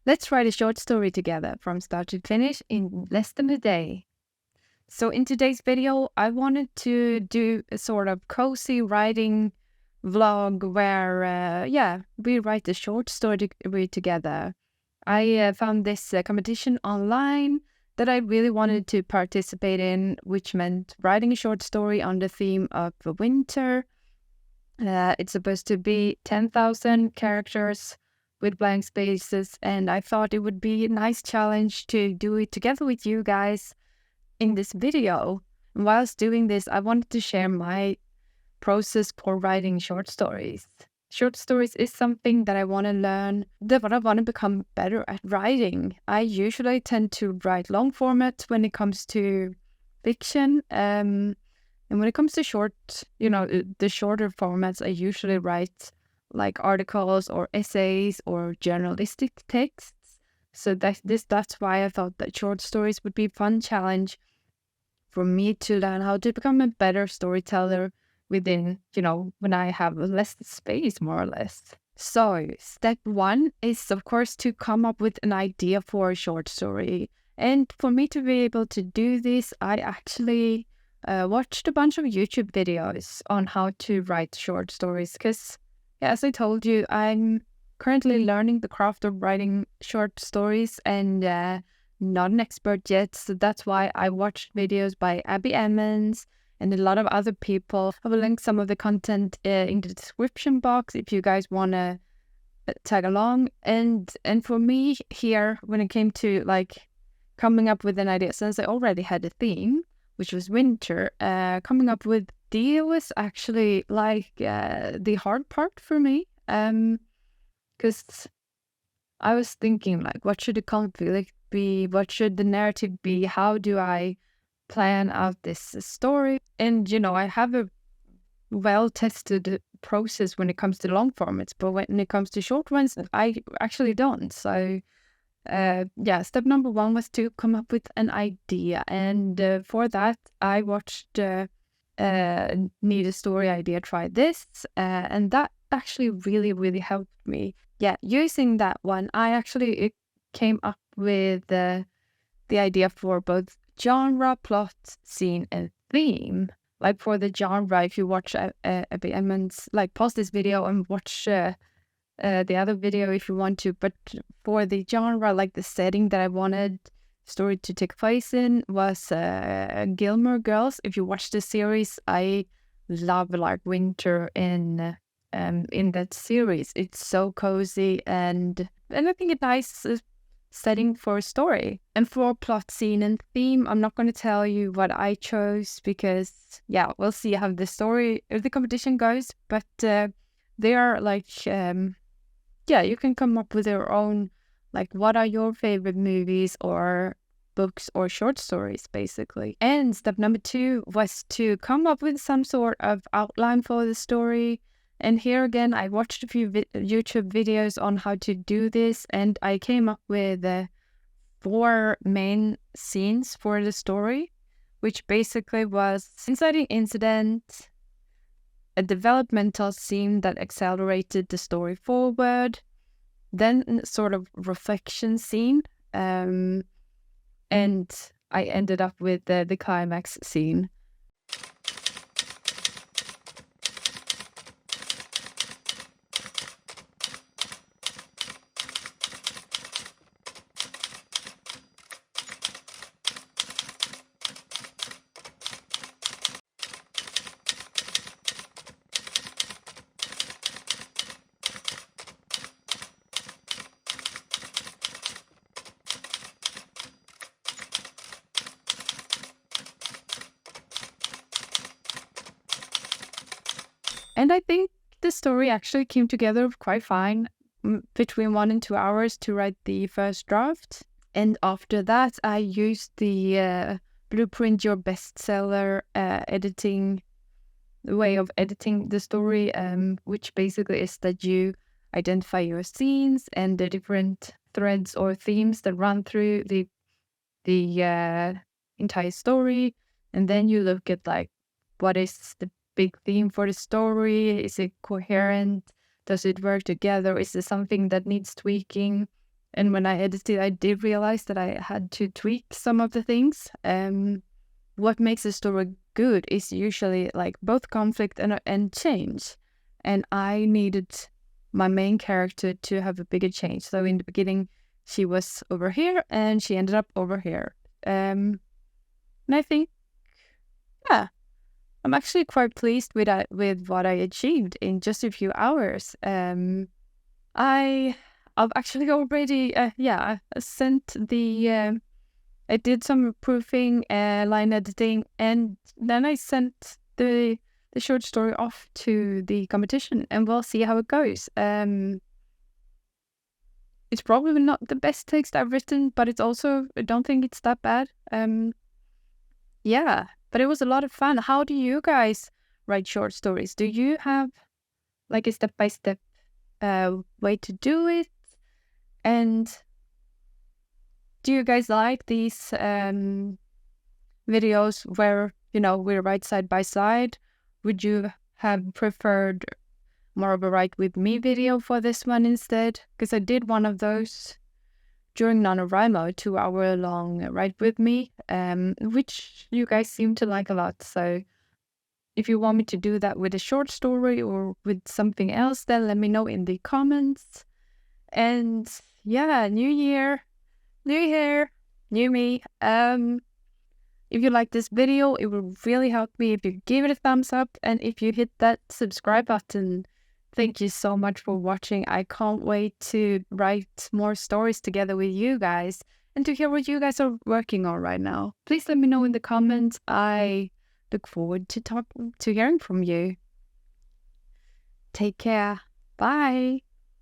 Let's write a short story together from start to finish in less than a day. So in today's video, I wanted to do a sort of cozy writing vlog where, we write a short story together. I found this competition online that I really wanted to participate in, which meant writing a short story on the theme of winter. It's supposed to be 10,000 characters with blank spaces, and I thought it would be a nice challenge to do it together with you guys in this video. And whilst doing this, I wanted to share my process for writing short stories. Short stories is something that I want to learn, that I want to become better at writing. I usually tend to write long formats when it comes to fiction. And when it comes to the shorter formats, I usually write like articles or essays or journalistic texts. So that's why I thought that short stories would be a fun challenge for me to learn how to become a better storyteller within, when I have less space, more or less. So step one is, of course, to come up with an idea for a short story. And for me to be able to do this, I actually watched a bunch of YouTube videos on how to write short stories because, as I told you, I'm currently learning the craft of writing short stories and not an expert yet. So that's why I watched videos by Abby Emmons and a lot of other people. I will link some of the content in the description box if you guys want to tag along. And for me here, when it came to like coming up with an idea, since I already had a theme, which was winter, coming up with idea was actually like the hard part for me. Because I was thinking like, what should the conflict be? What should the narrative be? How do I plan out this story? And, I have a well-tested process when it comes to long formats, but when it comes to short ones, I actually don't. So, step number one was to come up with an idea. And for that, I watched Need a Story Idea, Try This. And that actually really, really helped me. Yeah, using that one, it came up with the idea for both genre, plot, scene, and theme. Like for the genre, if you watch Abby Emmons, like pause this video and watch the other video if you want to. But for the genre, like the setting that I wanted story to take place in was Gilmore Girls. If you watch the series, I love like winter in that series. It's so cozy and I think a nice setting for a story. And for plot, scene, and theme, I'm not going to tell you what I chose because, we'll see how the competition goes. But they are like, you can come up with your own, like, what are your favorite movies or books or short stories, basically. And step number two was to come up with some sort of outline for the story. And here again, I watched a few YouTube videos on how to do this, and I came up with 4 main scenes for the story, which basically was inciting incident, a developmental scene that accelerated the story forward, then sort of reflection scene, and I ended up with the climax scene. And I think the story actually came together quite fine, between 1 and 2 hours to write the first draft. And after that, I used the Blueprint Your Bestseller editing way of editing the story, which basically is that you identify your scenes and the different threads or themes that run through the entire story, and then you look at like what is the big theme for the story. Is it coherent? Does it work together? Is it something that needs tweaking? And when I edited, I did realize that I had to tweak some of the things. What makes a story good is usually like both conflict and change. And I needed my main character to have a bigger change. So in the beginning, she was over here and she ended up over here. And I think, yeah, I'm actually quite pleased with what I achieved in just a few hours. I've actually already, sent the. I did some proofing, line editing, and then I sent the short story off to the competition, and we'll see how it goes. It's probably not the best text I've written, but it's also, I don't think it's that bad. Yeah, but it was a lot of fun. How do you guys write short stories? Do you have like a step-by-step way to do it? And do you guys like these videos where, we write side by side? Would you have preferred more of a write with me video for this one instead? Because I did one of those during NaNoWriMo, 2-hour long write with me, which you guys seem to like a lot. So if you want me to do that with a short story or with something else, then let me know in the comments. And yeah, new year, new me. If you like this video, it would really help me if you give it a thumbs up and if you hit that subscribe button. Thank you so much for watching. I can't wait to write more stories together with you guys and to hear what you guys are working on right now. Please let me know in the comments. I look forward to hearing from you. Take care. Bye.